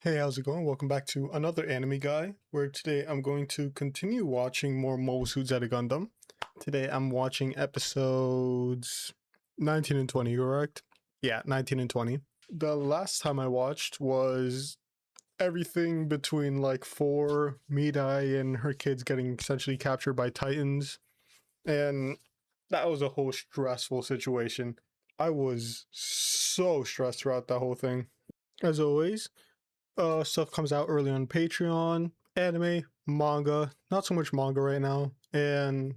Hey, how's it going? Welcome back to another anime guy, where today I'm going to continue watching more Mobile Suit Zeta Gundam. Today I'm watching episodes 19 and 20, correct? Yeah, 19 and 20. The last time I watched was everything between like 4, Midai and her kids getting essentially captured by Titans, and that was a whole stressful situation. I was so stressed throughout that whole thing. As always, stuff comes out early on Patreon, anime, manga, not so much manga right now, and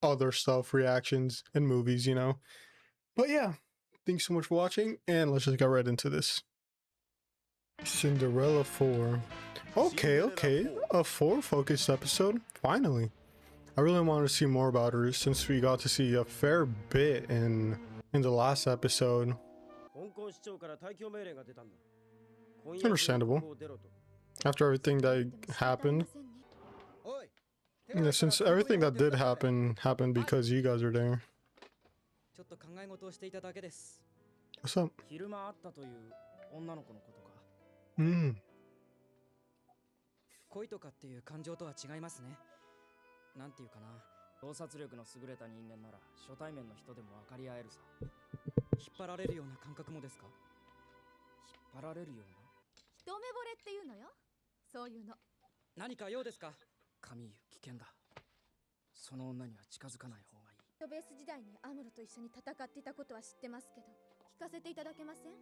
other stuff, reactions, and movies. But yeah, thanks so much for watching, and let's just get right into this. Cinderella 4. Okay, a 4-focused episode, finally. I really want to see more about her since we got to see a fair bit in the last episode. Understandable. After everything that happened. Yeah, since everything that did happen happened because you guys are there. What's up? Mm. 恋とかっていう感情とは違いますね。なんていうかな、洞察力の優れた人間なら初対面の人でも分かり合えるさ。引っ張られるような感覚もですか？引っ張られるような？一目惚れっていうのよ。そういうの。何か用ですか？神湯、危険だ。その女には近づかない方がいい。ベース時代にアムロと一緒に戦っていたことは知ってますけど、聞かせていただけません？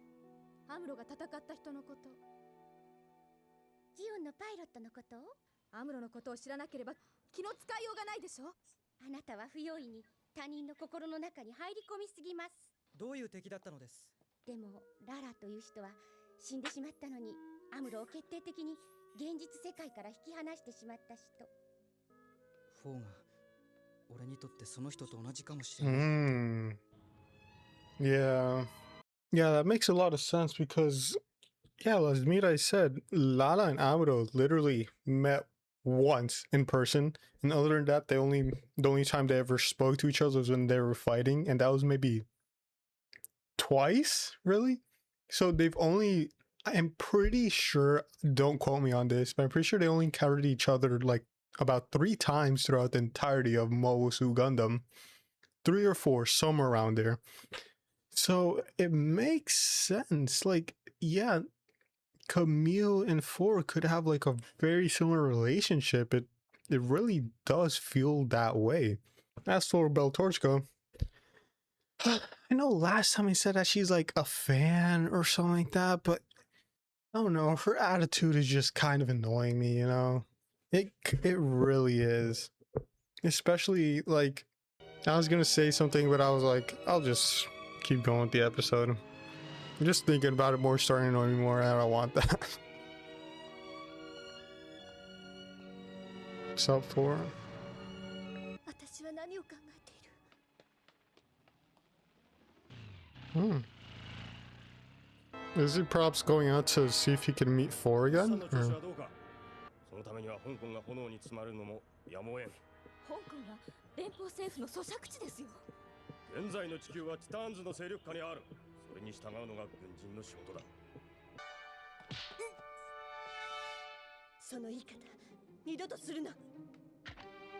アムロが戦った人のこと。ジオンのパイロットのこと？アムロのことを知らなければ気の使いようがないでしょ。あなたは不用意に他人の心の中に入り込みすぎます。どういう敵だったのです？でもララという人は死んでしまったのに、アムロを決定的に現実世界から引き離してしまった人。フォーが俺にとってその人と同じかもしれない。Yeah, that makes a lot of sense because, yeah, as Mirai said, Lala and Amuro literally met once in person, and other than that, the only time they ever spoke to each other was when they were fighting, and that was maybe twice, really. So they've only, I'm pretty sure, don't quote me on this, but I'm pretty sure they only encountered each other like about 3 times throughout the entirety of Mobile Suit Gundam. 3 or 4, somewhere around there. So it makes sense. Like, yeah, Camille and 4 could have like a very similar relationship. It really does feel that way. As for Beltorchko, I know last time I said that she's like a fan or something like that, but I don't know, her attitude is just kind of annoying me, you know? It really is. Especially, like, I was gonna say something, but I was like, I'll just keep going with the episode. I'm just thinking about it more, starting to annoy me more, and I don't want that. What's up for? Is he perhaps going out to see if he can meet 4 again? Or? 連邦政府の租借地ですよ。現在の地球はティターンズの勢力下にある。それに従うのが軍人の仕事だ。その言い方、二度とするな。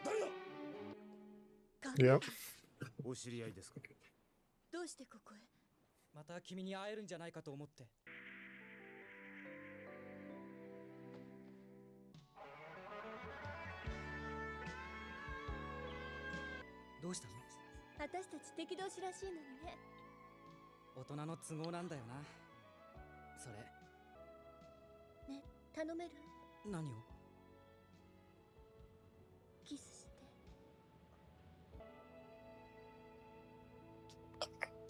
誰だ？ Yep. お知り合いですか？どうしてここへ？また君に会えるんじゃないかと思って。どうしたの？私たち敵同士らしいのにね。大人の都合なんだよな。それ。ね、頼める？何を？キス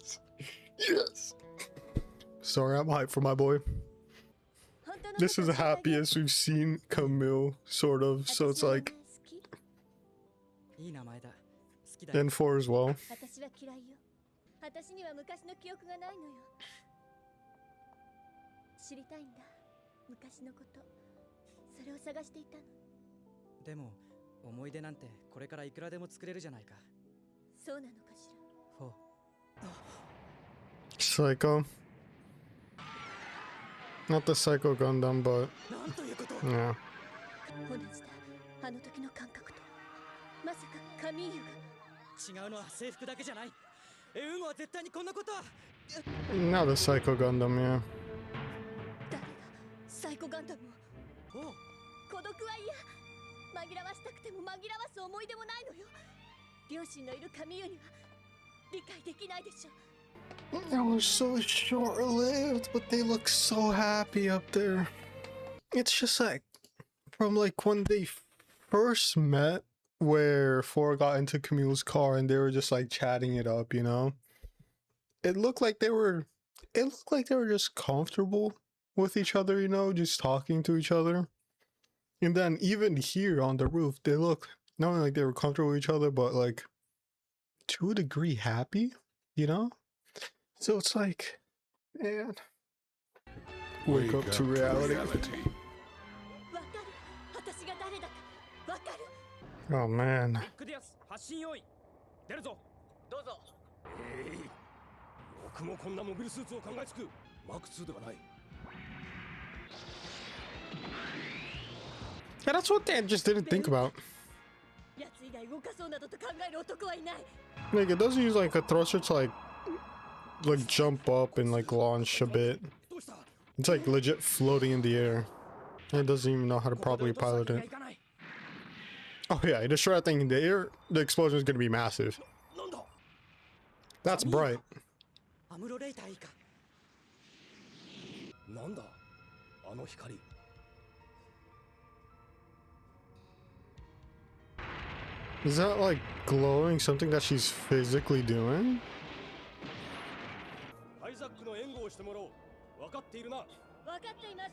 して。Yes. Sorry, I'm hyped for my boy. This is the happiest we've seen Camille, sort of, so it's like... And 4 as well. 私は嫌いよ。私には昔の記憶がないのよ。知りたいんだ。昔のこと。それを探していたの。でも、思い出なんてこれからいくらでも作れるじゃないか。そうなのかしら。フォー。Psycho. Not the Psycho Gundam, but なんということ。 yeah. 同じだ。あの時の感覚と。まさかカミーユが。違うのは制服だけじゃない。エウンゴは絶対にこんなことは。 Not the Psycho Gundam, yeah. 誰がサイコガンダムを。おう、孤独は嫌。紛らわしたくても紛らわす思い出もないのよ。両親のいるカミーユには理解できないでしょ。 It was so short-lived, but they look so happy up there. It's just like from like when they first met, where Four got into Camille's car and they were just like chatting it up, you know. It looked like they were. It looked like they were just comfortable with each other, you know, just talking to each other. And then even here on the roof, they look not only like they were comfortable with each other, but like to a degree happy, you know. So it's like, man, wake up to reality. わかる。私が誰だかわかる。 Oh man. ビッグディアス発進用意。出るぞ。どうぞ。よくもこんなモビルスーツを考えつく。マーク2ではない。 Yeah, that's one thing I just didn't think about. やつ以外動かそうなどと考える男はいない。 Like it does use like a thruster to like jump up and like launch a bit. どうした？ It's like legit floating in the air. It doesn't even know how to ここで properly 落とすわ pilot けには it. いかない。 Oh yeah, you destroy that thing in the air, the explosion is gonna be massive. なんだ？ That's bright. アムロレイターいいか。なんだ？あの光。 Is that like glowing something that she's physically doing? アイザックの援護をしてもらおう。分かっているな。わかっています。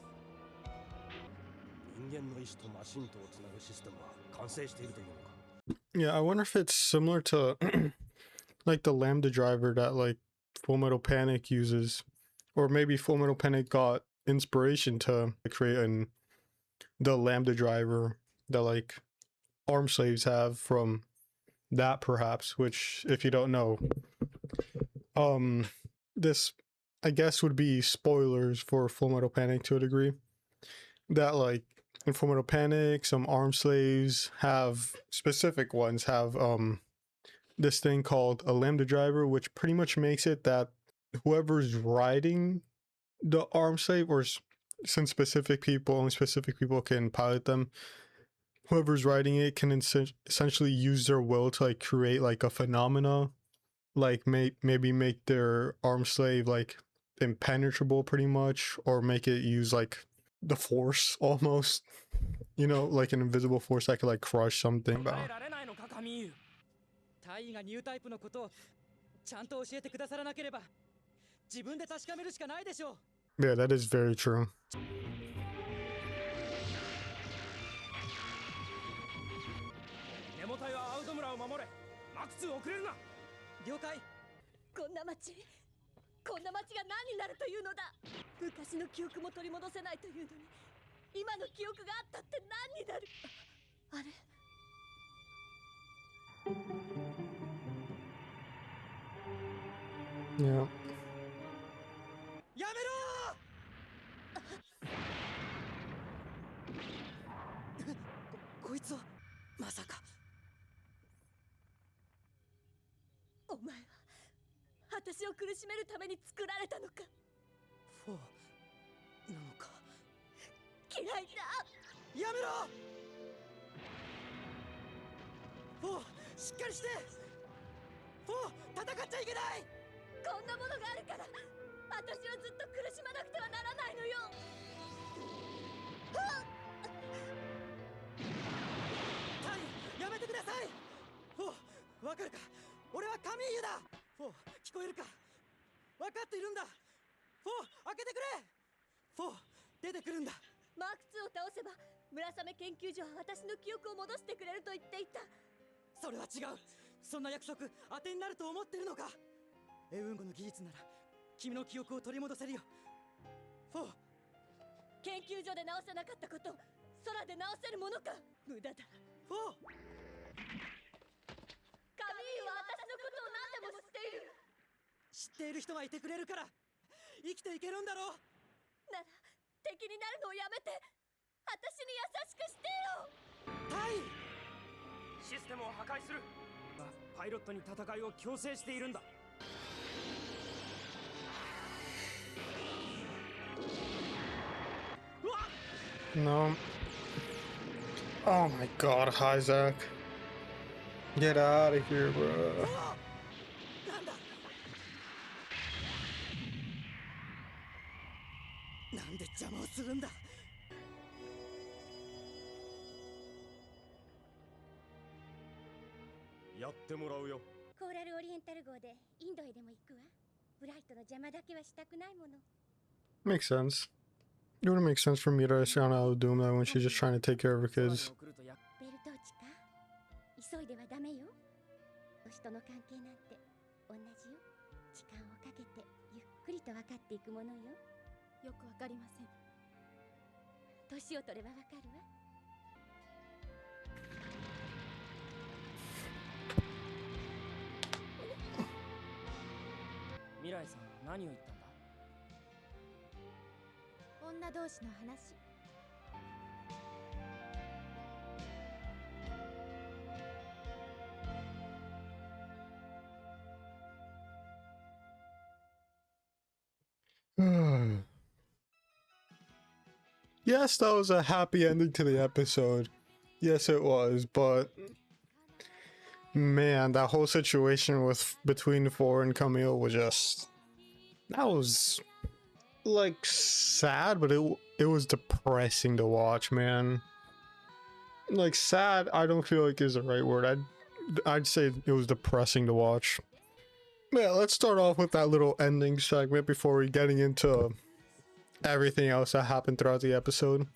人間の意志とマシンとをつなぐシステムは完成しているというのか。 Yeah, I wonder if it's similar to like the Lambda driver that like Full Metal Panic uses, or maybe Full Metal Panic got inspiration to create the Lambda driver that like arm slaves have from that, perhaps. Which, if you don't know, this I guess would be spoilers for Full Metal Panic to a degree. That like in Full Metal Panic, some arm slaves have specific ones have this thing called a lambda driver, which pretty much makes it that whoever's riding the arm slave, or since only specific people can pilot them, whoever's riding it can essentially use their will to like create like a phenomena, like maybe make their arm slave like impenetrable pretty much, or make it use like the force almost, you know, like an invisible force that could like crush something. 答えられないのかカミーユ。タイがニュータイプのことをちゃんと教えてくださらなければ自分で確かめるしかないでしょう。 Yeah, that is very true. 根元はアウトムラを守れ。マーク2遅れるな。了解。こんな街が何になるというのだ。昔の記憶も取り戻せないというのに、今の記憶があったって何になる。あれ。 Yeah. やめろこいつはまさか。お前は私を苦しめるために作られたのか。フォーなのか。嫌いだ。やめろフォーしっかりして。フォー戦っちゃいけない。こんなものがあるから私はずっと苦しまなくてはならないのよ。タイやめてください。フォーわかるか。俺はカミーユだ。フォー聞こえるか。分かっているんだ。フォー開けてくれ。フォー出てくるんだ。マーク2を倒せば村雨研究所は私の記憶を戻してくれると言っていた。それは違う。そんな約束当てになると思ってるのか。エウンゴの技術なら君の記憶を取り戻せるよ。フォー研究所で直せなかったこと空で直せるものか。無駄だ。フォーカミーユは私のことを何でも知っている。知っている人がいてくれるから生きていけるんだろう。なら気になるのをやめて、私に優しくしてよ。タイシステムを破壊する。パイロットに戦いを強制しているんだ。 No. Oh my god, Isaac. Get out of here, bro. なんだ。なんで邪魔をするんだ。やってもらうよ。コーラルオリエンタル号でインドへでも行くわ。ブライトの邪魔だけはしたくないもの。 Makes sense. It would make sense for me to see on out of Doom that when she's just trying to take care of her kids. ベルトーチか、急いではダメよ。人の関係なんて同じよ。時間をかけてゆっくりと分かっていくものよ。よくわかりません。年を取ればわかるわ。未来さん、何を言ったんだ。女同士の話。Yes, that was a happy ending to the episode. Yes, it was, but man, that whole situation with between Four and Camille was just, that was like sad, but it was depressing to watch, man. Like sad, I don't feel like is the right word. I'd say it was depressing to watch. Yeah, let's start off with that little ending segment before we getting into everything else that happened throughout the episode.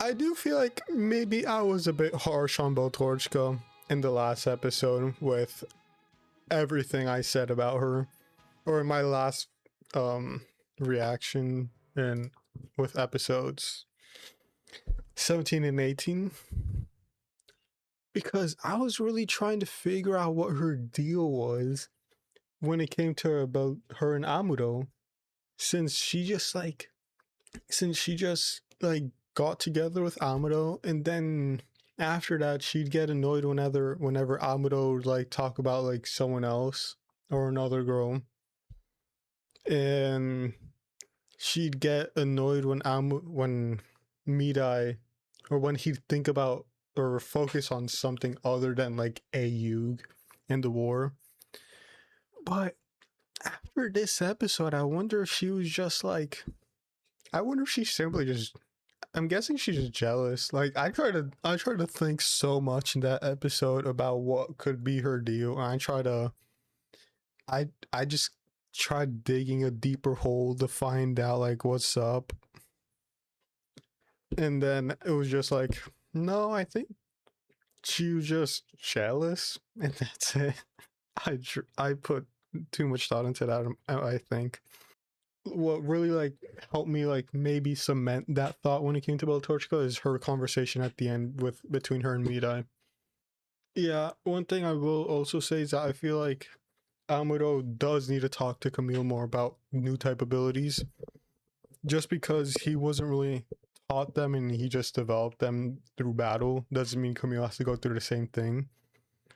I do feel like maybe I was a bit harsh on Beltorchka in the last episode with everything I said about her, or in my last reaction and with episodes 17 and 18, because I was really trying to figure out what her deal was when it came to about her and Amuro, since she just got together with Amuro, and then after that she'd get annoyed whenever Amuro would like talk about like someone else or another girl, and she'd get annoyed when Midai, or when he'd think about or focus on something other than like Ayug and the war. But after this episode, I wonder if she was just like, I wonder if she simply just, I'm guessing she's just jealous. Like I tried to think so much in that episode about what could be her deal. And I just tried digging a deeper hole to find out like what's up. And then it was just like, no, I think she was just jealous, and that's it. I put too much thought into that, I think. What really like helped me like maybe cement that thought when it came to Beltorchka is her conversation at the end between her and Midai. Yeah, one thing I will also say is that I feel like Amuro does need to talk to Camille more about new type abilities, just because he wasn't really taught them and he just developed them through battle doesn't mean Camille has to go through the same thing,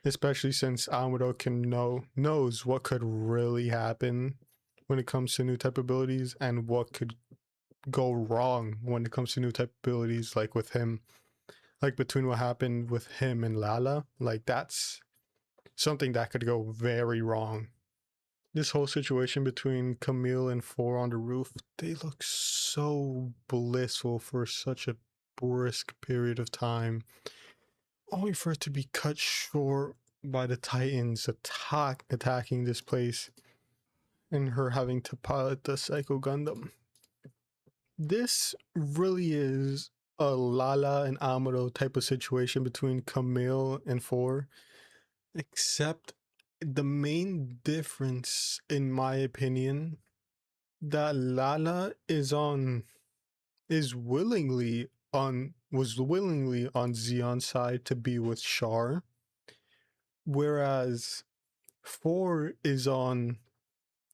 especially since Amuro knows what could really happen when it comes to new type abilities and what could go wrong when it comes to new type abilities, like with him, like between what happened with him and Lala. Like that's something that could go very wrong. This whole situation between Camille and Four on the roof, they look so blissful for such a brisk period of time, only for it to be cut short by the Titans attacking this place and her having to pilot the Psycho Gundam. This really is a Lala and Amuro type of situation between Camille and Four, except the main difference, in my opinion, that Lala was willingly on Xion's side to be with Char, whereas Four is on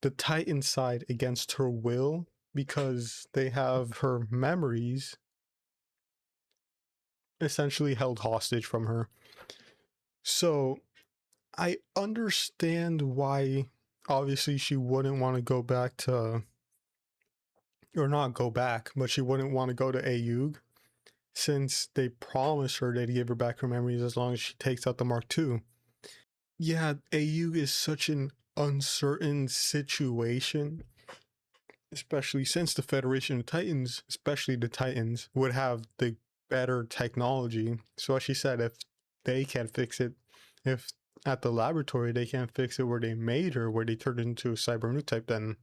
the Titan side against her will because they have her memories essentially held hostage from her. So I understand why obviously she wouldn't want to go back to, or not go back, but she wouldn't want to go to Ayug since they promised her they'd give her back her memories as long as she takes out the Mark II. Yeah, Ayug is such an uncertain situation, especially since the Federation of Titans, especially the Titans, would have the better technology. So as she said, if they can't fix it, if at the laboratory they can't fix it where they made her, where they turned into a cyber new type, then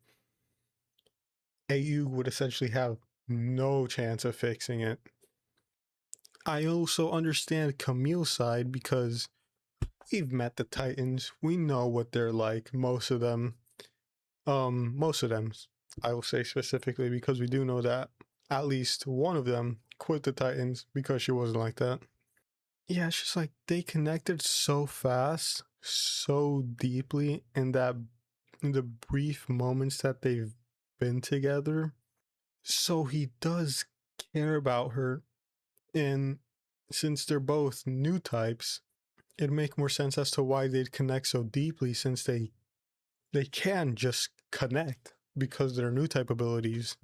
AU would essentially have no chance of fixing it. I also understand Camille's side because we've met the Titans. We know what they're like. Most of them, I will say specifically because we do know that at least one of them quit the Titans because she wasn't like that. Yeah, it's just like they connected so fast, so deeply in the brief moments that they've been together. So he does care about her, and since they're both new types, it'd make more sense as to why they'd connect so deeply since they can just connect because they're new type abilities.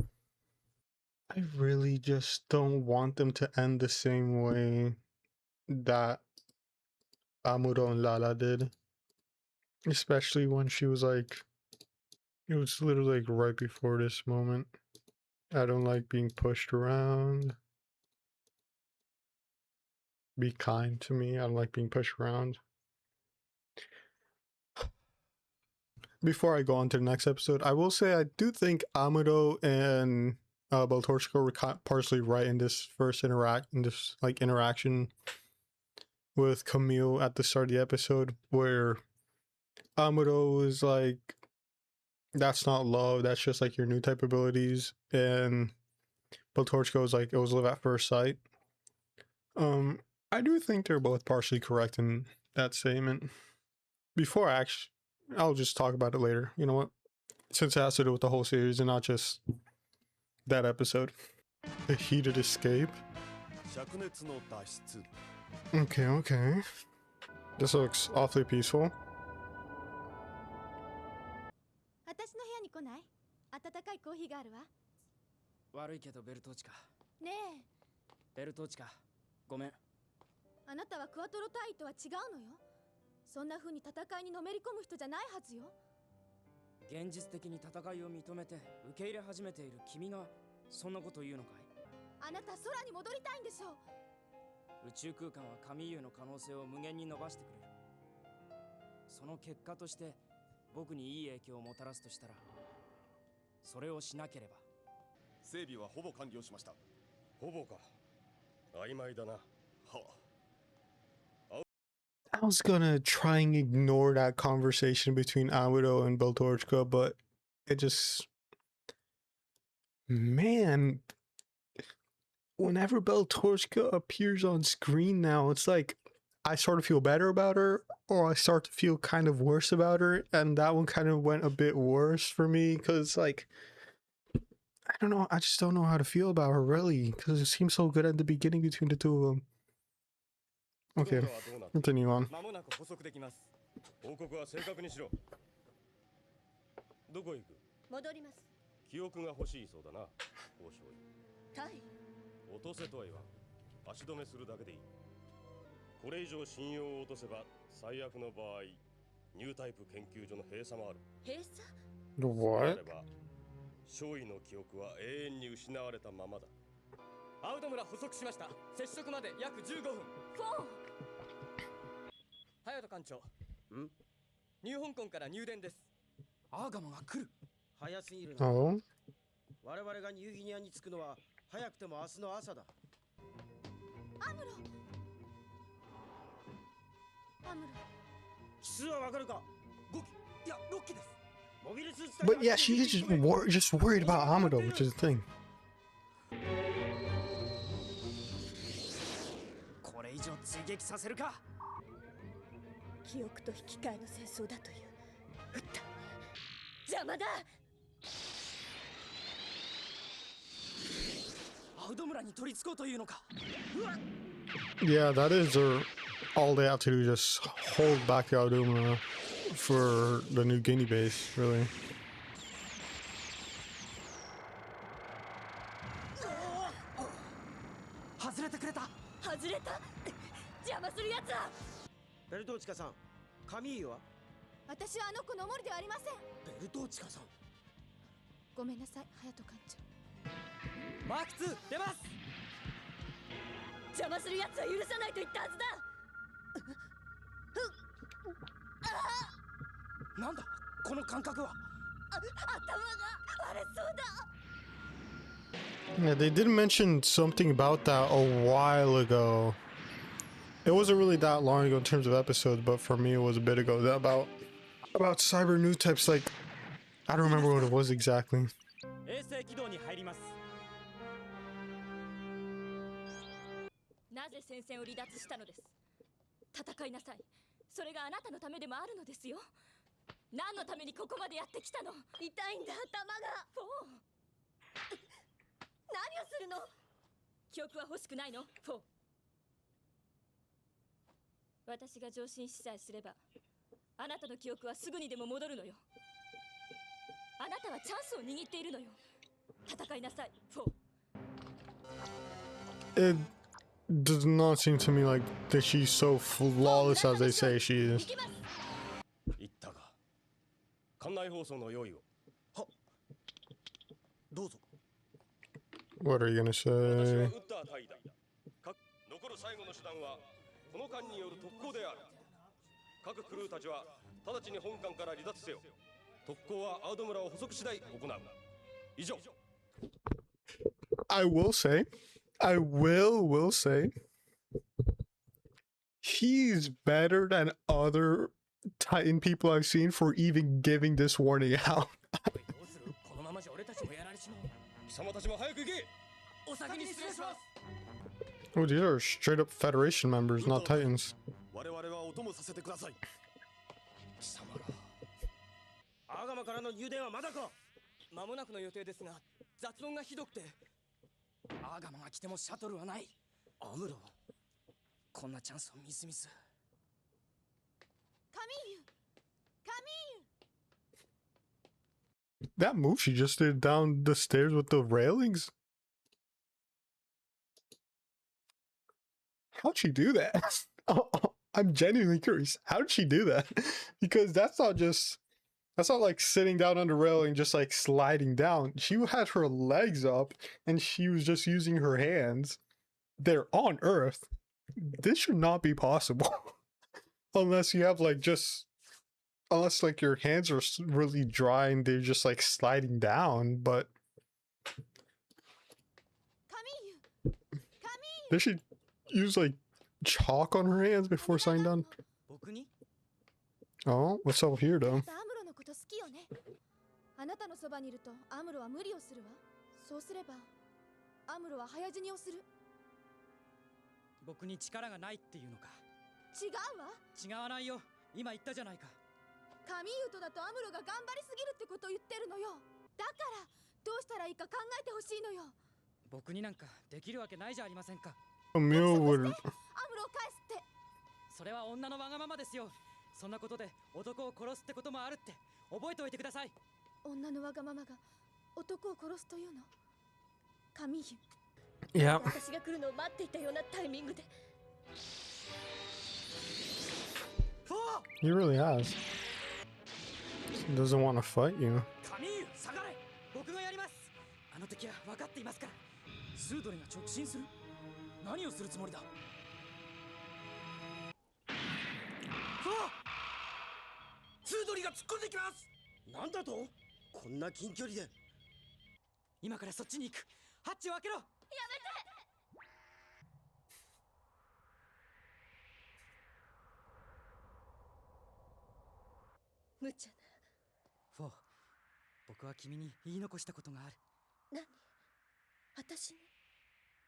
I really just don't want them to end the same way that Amuro and Lala did. Especially when she was like, it was literally like right before this moment. I don't like being pushed around. Be kind to me. I don't like being pushed around. Before I go on to the next episode, I will say I do think Amuro and Beltorchko were partially right in this first interaction with Camille at the start of the episode, where Amuro is like, "That's not love. That's just like your new type abilities," and Beltorchko is like, "It was love at first sight." I do think they're both partially correct in that statement. Before I'll just talk about it later. You know what? Since it has to do with the whole series and not just that episode. The heated escape. Okay. This looks awfully peaceful. 私の部屋に来ない？温かいコーヒーがあるわ。悪いけどベルトーチカ。ねえ、ベルトーチカ。ごめん。あなたはクワトロ隊員とは違うのよ。そんな風に戦いにのめり込む人じゃないはずよ。現実的に戦いを認めて受け入れ始めている君がそんなこと言うのかい？あなた空に戻りたいんでしょう。宇宙空間は神優の可能性を無限に伸ばしてくれる。その結果として僕にいい影響をもたらすとしたら、それをしなければ。整備はほぼ完了しました。ほぼか。曖昧だな。は。I was gonna try and ignore that conversation between Amuro and Beltorchko, but it just... Man, whenever Beltorchka appears on screen now, it's like I sort of feel better about her, or I start to feel kind of worse about her, and that one kind of went a bit worse for me, because, like, I don't know, I just don't know how to feel about her, really, because it seems so good at the beginning between the two of them. Okay, continue on. まもなく補足できます。報告は正確にしろ。どこへ行く？戻ります。記憶が欲しいそうだな。交渉員。タイ。落とせとは言わん。足止めするだけでいい。これ以上信用を落とせば最悪の場合、ニュータイプ研究所の閉鎖もある。閉鎖？ What? 少尉の記憶は永遠に失われたままだ。アウト村捕捉しました。接触まで約15分。フォー。隼人艦長。ニュー香港から入電です。アーガマが来る。早すぎるな。Oh? 我々がニューギニアに着くのは早くても明日の朝だ。アムロ。アムロ。奇数はわかるか？5機。いや、6機です。モビルスーツ But yeah, she's just worried about Amuro, which is the thing. これ以上追撃させるか。記憶と引き換えの戦争だという。撃った。邪魔だ。ウド村に取り付こうというのか。うわっ Yeah, that is their all they have to do, just hold back the Alduma for the New Guinea base, really. 外れてくれた。外れた。邪魔するやつは。ベルトーチカさん、カミーユは？私はあの子の守りではありません。ベルトーチカさん。ごめんなさい、隼人艦長。マーク2出ます。邪魔するやつは許さないと言ったはずだ。なんだこの感覚は。頭が割れそうだ。 Yeah, they did mention something about that a while ago. It wasn't really that long ago in terms of episodes, but for me it was a bit ago. About cyber new types, like I don't remember what it was exactly. 衛星軌道に入ります。なぜ戦線を離脱したのです。戦いなさい。それがあなたのためでもあるのですよ。何のためにここまでやってきたの。痛いんだ頭が。フォー。何をするの。記憶は欲しくないのフォー。私が上申しさえすればあなたの記憶はすぐにでも戻るのよ。あなたはチャンスを握っているのよ。戦いなさいフォー。 It does not seem to me like that she's so flawless as they say she is. 言ったが館内放送の用意を。は。どうぞ。 What are you gonna 私は say? ウッダー隊だ。残る最後の手段はこの間による特攻である。各クルーたちは直ちに本艦から離脱せよ。特攻はアウド村を捕捉次第行う。以上。 I will say, he's better than other Titan people I've seen for even giving this warning out. どうする。このままじゃ俺たちもやられちまう。 貴様たちも早く行け。お先に失礼します。 Oh, these are straight up Federation members, not Titans. 我々はお供させてください。貴様ら。アガマからの入電はまだか。間もなくの予定ですが、雑音がひどくて。アーガマが来てもシャトルはない。アムロ。こんなチャンスをミスミス。カミーユ、カミーユ。 That move she just did down the stairs with the railings. How'd she do that? I'm genuinely curious. How did she do that? Because that's not like sitting down on the railing, just like sliding down. She had her legs up and she was just using her hands. They're on Earth. This should not be possible. Unless you have like unless like your hands are really dry and they're just like sliding down, but カミーユ、カミーユ。 they should use like chalk on her hands before sliding down. 僕に Oh, what's up here though? アムロのこと好きよね。あなたのそばにいるとアムロは無理をするわ。そうすればアムロは早死にをする。僕に力がないっていうのか。違うわ。違わないよ。今言ったじゃないか。カミーユとだとアムロが頑張りすぎるってことを言ってるのよ。だからどうしたらいいか考えてほしいのよ。僕になんかできるわけないじゃありませんか。Emil 約束 would してアムロを返すって。それは女のわがままですよ。そんなことで男を殺すってこともあるって覚えておいてください。女のわがままが男を殺すというの。カミーユ。 Yeah. 私が来るのを待っていたようなタイミングで。 He really has. He doesn't want to fight you. カミーユ下がれ。僕がやります。あの敵は分かっていますから。スードリが直進する。何をするつもりだ。ツードリが突っ込んできます。なんだと。こんな近距離で。今からそっちに行く。ハッチを開けろ。無茶な。フォー、僕は君に言い残したことがある。何。私に。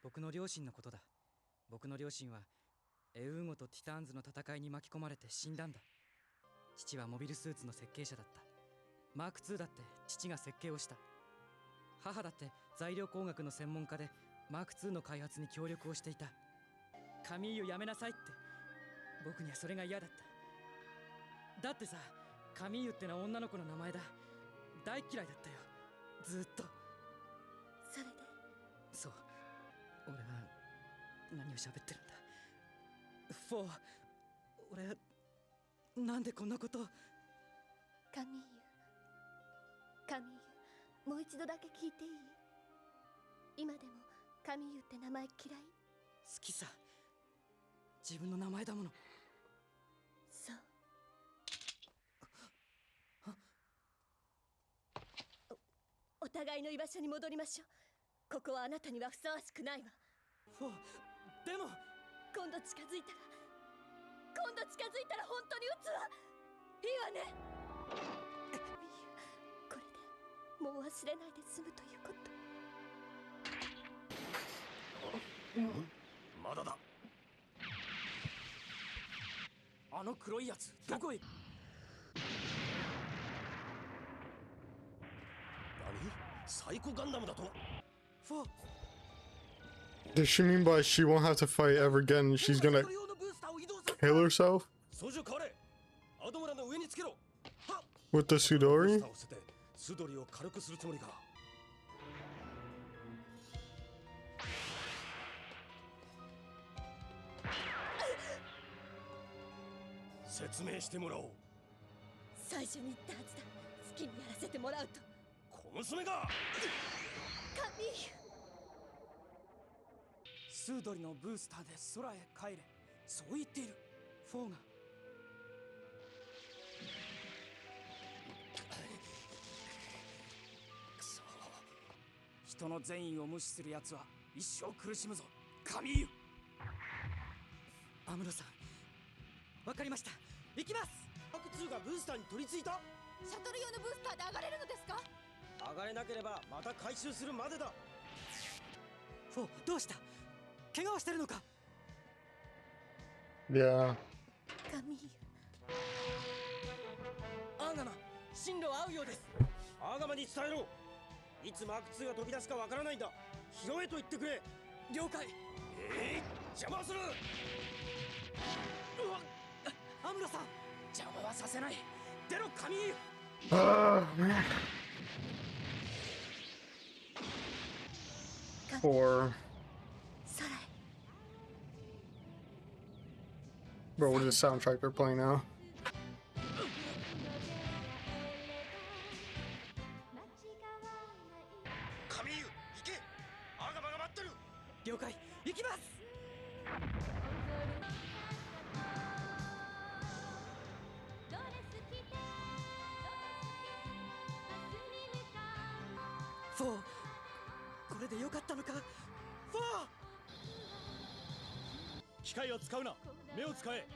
僕の両親のことだ。僕の両親はエウーゴとティターンズの戦いに巻き込まれて死んだんだ。父はモビルスーツの設計者だった。マーク2だって父が設計をした。母だって材料工学の専門家でマーク2の開発に協力をしていた。カミーユやめなさいって。僕にはそれが嫌だった。だってさ、カミーユってのは女の子の名前だ。大嫌いだったよ、ずっと。それでそう、俺は何を喋ってるんだ。フォー、俺なんでこんなこと。カミーユ、カミーユ、もう一度だけ聞いていい？今でもカミーユって名前嫌い？好きさ、自分の名前だもの。そう。お互いの居場所に戻りましょう。ここはあなたにはふさわしくないわ。フォー、でも今度近づいたら本当に撃つわ。いいわね。これでもう忘れないで済むということ。まだだ。あの黒いやつどこへ。何？サイコガンダムだと？フォー、 Does she mean by she won't have to fight ever again? She's gonna それ用のブースターを移動させ。 kill herself 操縦変われ。アドムラの上につけろ。はっ。 with the ブー Sudori? スターを捨ててスドリを軽くするつもりか。説明してもらおう。最初に言ったはずだ。好きにやらせてもらうと。小娘が。カミーユ、スードリのブースターで空へ帰れ、そう言っている。フォーが。くそ。人の善意を無視する奴は一生苦しむぞ、カミーユ。アムロさん、わかりました。行きます。マーク2がブースターに取り付いた？シャトル用のブースターで上がれるのですか？上がれなければまた回収するまでだ。フォー、どうした？怪我をしてるのか？ Yeah. カミーユ。アーガマ、進路は合うようです。アーガマに伝えろ。いつマーク2が飛び出すかわからないんだ。拾えと言ってくれ。了解。邪魔する。アムロさん、邪魔はさせない。出ろ、カミーユ。 Oh man. 4. 空へ。 Bro, what is the soundtrack they're playing now? カミーユ、行け。アーガマが待ってる。了解、行きます。フォー、これでよかったのか？フォー。機械を使うな。目を使え。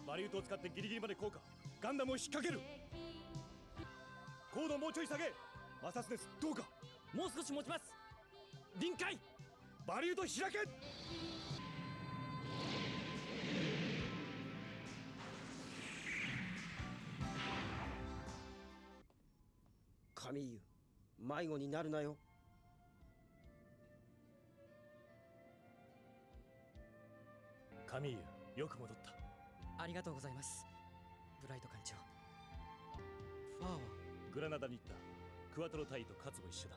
バリウッドを使ってギリギリまで降下。ガンダムを引っ掛ける。高度もうちょい下げ。マサスネスどうか。もう少し持ちます。臨界。バリウッド開け。カミーユ、迷子になるなよ。カミーユ、よく戻った。ありがとうございます、ブライト艦長。ファーはグラナダに行った。クワトロ隊とカツも一緒だ。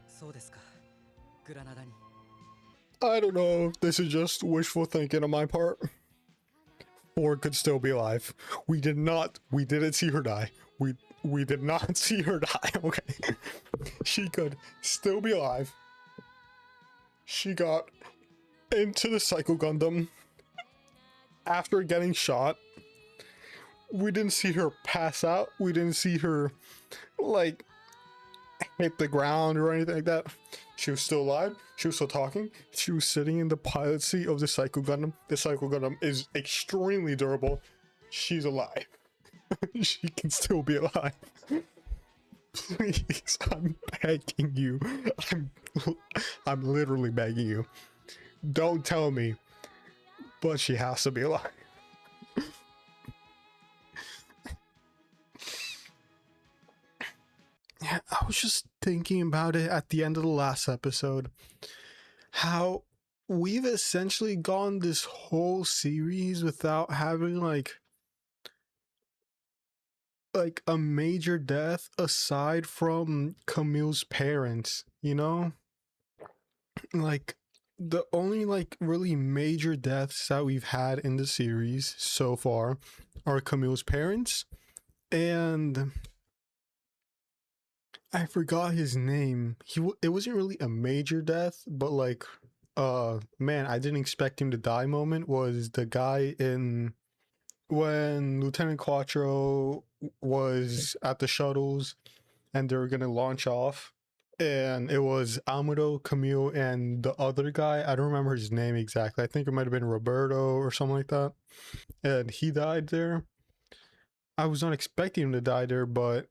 そうですか、グラナダに。 I don't know if this is just wishful thinking on my part. Or could still be alive. We didn't see her die. We did not see her die, okay? She could still be alive. She got into the Psycho Gundam after getting shot. We didn't see her pass out. We didn't see her, like, hit the ground or anything like that. She was still alive. She was still talking. She was sitting in the pilot seat of the Psycho Gundam. The Psycho Gundam is extremely durable. She's alive. She can still be alive. Please, I'm begging you. I'm literally begging you. Don't tell me, but she has to be alive. Yeah, I was just thinking about it at the end of the last episode. How we've essentially gone this whole series without having like a major death aside from Camille's parents, you know? Like the only like really major deaths that we've had in the series so far are Camille's parents and I forgot his name. It wasn't really a major death, but like man, I didn't expect him to die moment was the guy in when Lieutenant Quattro was at the shuttles and they were gonna launch off. And it was Amuro, Camille, and the other guy. I don't remember his name exactly. I think it might have been Roberto or something like that. And he died there. I was not expecting him to die there, but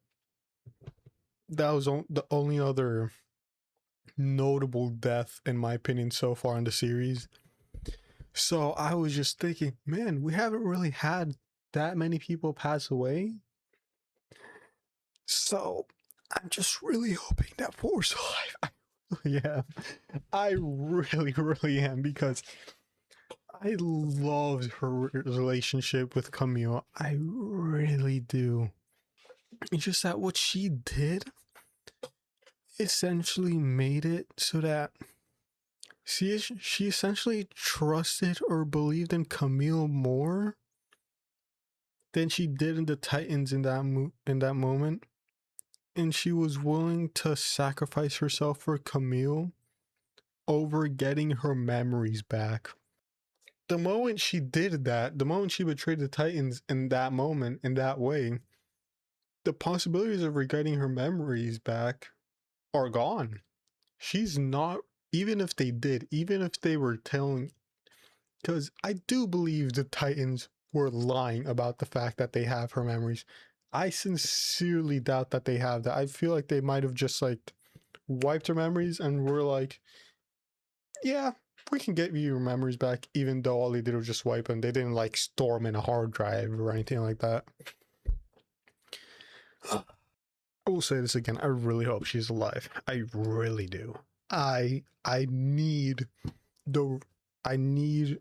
that was the only other notable death, in my opinion, so far in the series. So I was just thinking, man, we haven't really had that many people pass away. So I'm just really hoping that Four's alive. Yeah, I really, really am because I loved her relationship with Camille. I really do. It's just that what she did essentially made it so that she essentially trusted or believed in Camille more than she did in the Titans in that moment, and she was willing to sacrifice herself for Camille over getting her memories back. The moment she did that, the moment she betrayed the Titans in that moment, in that way, the possibilities of her getting her memories back are gone. She's not, even if they did, even if they were telling, because I do believe the Titans were lying about the fact that they have her memories. I sincerely doubt that they have that. I feel like they might have just like wiped her memories and were like, yeah, we can get you your memories back, even though all they did was just wipe them. They didn't like storm in a hard drive or anything like that. I will say this again. I really hope she's alive. I really do. I need the I need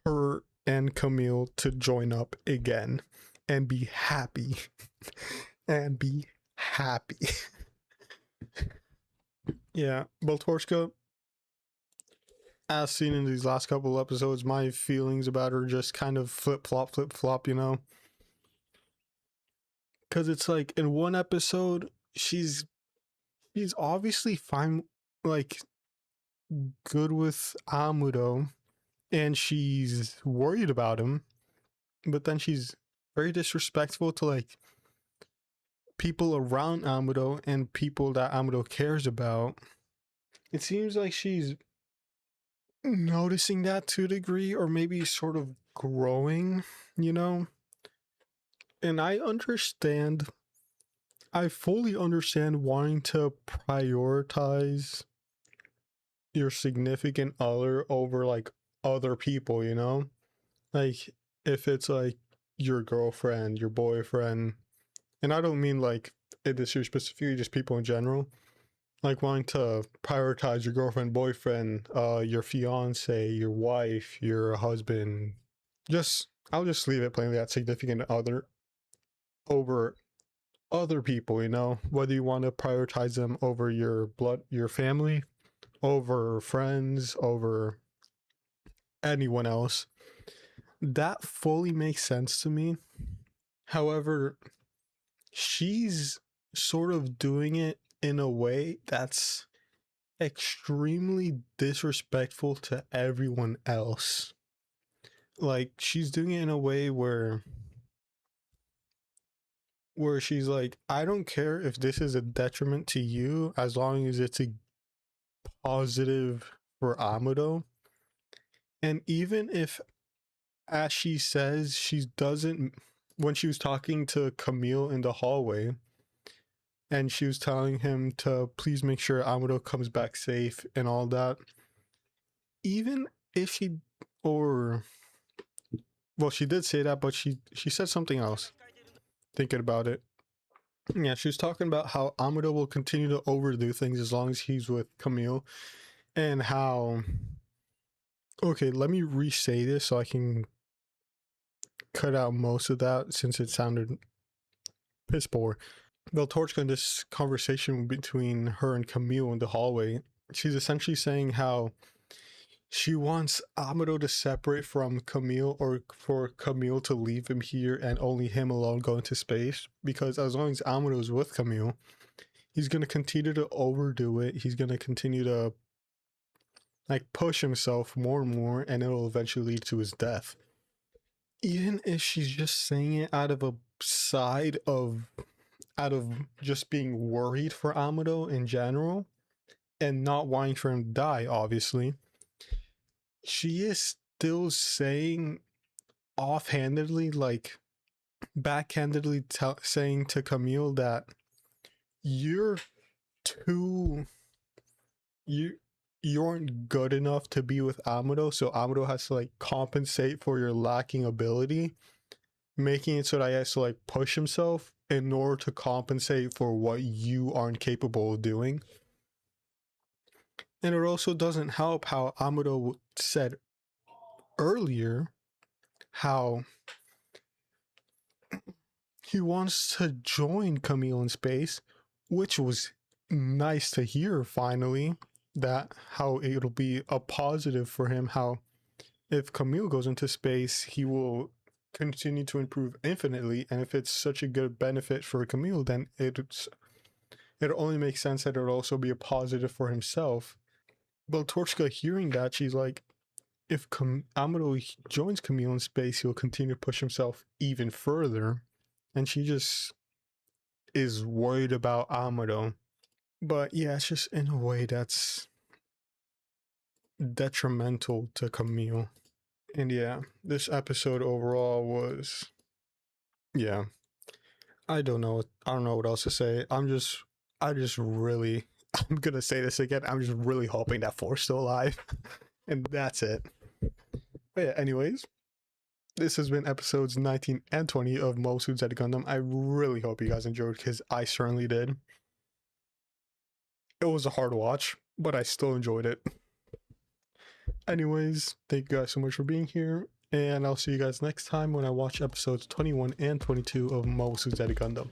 her and Camille to join up again and be happy. And be happy. Yeah, Baltorska, as seen in these last couple episodes, my feelings about her just kind of flip flop, you know? Because it's like in one episode, she's obviously fine, like good with Amuro, and she's worried about him, but then she's very disrespectful to like people around Amuro and people that Amuro cares about. It seems like she's noticing that to a degree, or maybe sort of growing, you know? And I fully understand wanting to prioritize your significant other over like other people, you know? Like if it's like your girlfriend, your boyfriend, and I don't mean like in this year specifically, just people in general. Like wanting to prioritize your girlfriend, boyfriend, your fiance, your wife, your husband. Just I'll just leave it plainly at significant other over other people, you know, whether you want to prioritize them over your family, over friends, over anyone else. That fully makes sense to me. However, she's sort of doing it in a way that's extremely disrespectful to everyone else. Like she's doing it in a way where she's like, I don't care if this is a detriment to you as long as it's a positive for Amado. And even if, as she says, she doesn't, when she was talking to Camille in the hallway, and she was telling him to please make sure Amado comes back safe and all that, even if she, or, well, she did say that, but she said something else, thinking about it. Yeah, she was talking about how Amado will continue to overdo things as long as he's with Camille, and how. Okay, let me re-say this so I can cut out most of that since it sounded piss poor. Beltorchka, in this conversation between her and Camille in the hallway, she's essentially saying how she wants Amado to separate from Camille, or for Camille to leave him here and only him alone go into space, because as long as Amado is with Camille, he's going to continue to overdo it. He's going to continue to like push himself more and more, and it'll eventually lead to his death. Even if she's just saying it out of a side of out of just being worried for Amado in general and not wanting for him to die, obviously, she is still saying offhandedly, like backhandedly, saying to Camille that you're too you aren't good enough to be with Amado, so Amado has to like compensate for your lacking ability, making it so that he has to like push himself in order to compensate for what you aren't capable of doing. And it also doesn't help how Amado said earlier how he wants to join Camille in space, which was nice to hear finally, that how it'll be a positive for him, how if Camille goes into space, he will continue to improve infinitely, and if it's such a good benefit for Camille, then it only makes sense that it'll also be a positive for himself. But Torchka, hearing that, she's like, if Amado joins Camille in space, he'll continue to push himself even further, and she just is worried about Amado. But yeah, it's just in a way that's detrimental to Camille. And yeah, this episode overall was, yeah, I don't know what else to say. I just really, I'm gonna say this again, I'm just really hoping that For's still alive. And that's it. But yeah, anyways, this has been episodes 19 and 20 of Mobile Suit Zeta Gundam. I really hope you guys enjoyed, because I certainly did. It was a hard watch, but I still enjoyed it. Anyways, thank you guys so much for being here, and I'll see you guys next time when I watch episodes 21 and 22 of Mobile Suit Zeta Gundam.